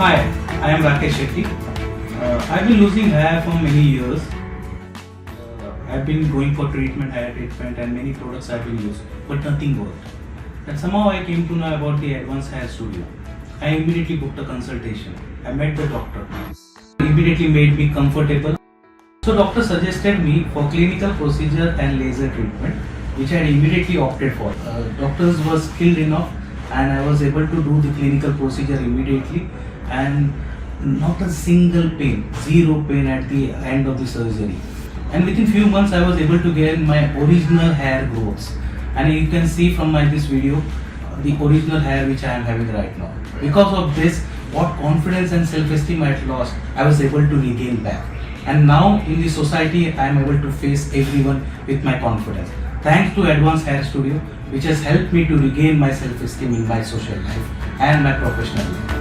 Hi, I am Rakesh Shetty. I've been losing hair for many years. I've been going for treatment, hair treatment, and many products I've been using, but nothing worked. And somehow I came to know about the Advanced Hair Studio. I immediately booked a consultation. I met the doctor. He immediately made me comfortable. So doctor suggested me for clinical procedure and laser treatment, which I immediately opted for. Doctors were skilled enough, and I was able to do the clinical procedure immediately, and not a single pain, zero pain at the end of the surgery. And within few months I was able to gain my original hair growths, and you can see from this video the original hair which I am having right now. Because of this, what confidence and self-esteem I had lost, I was able to regain back. And now in the society I am able to face everyone with my confidence. Thanks to Advanced Hair Studio, which has helped me to regain my self-esteem in my social life and my professional life.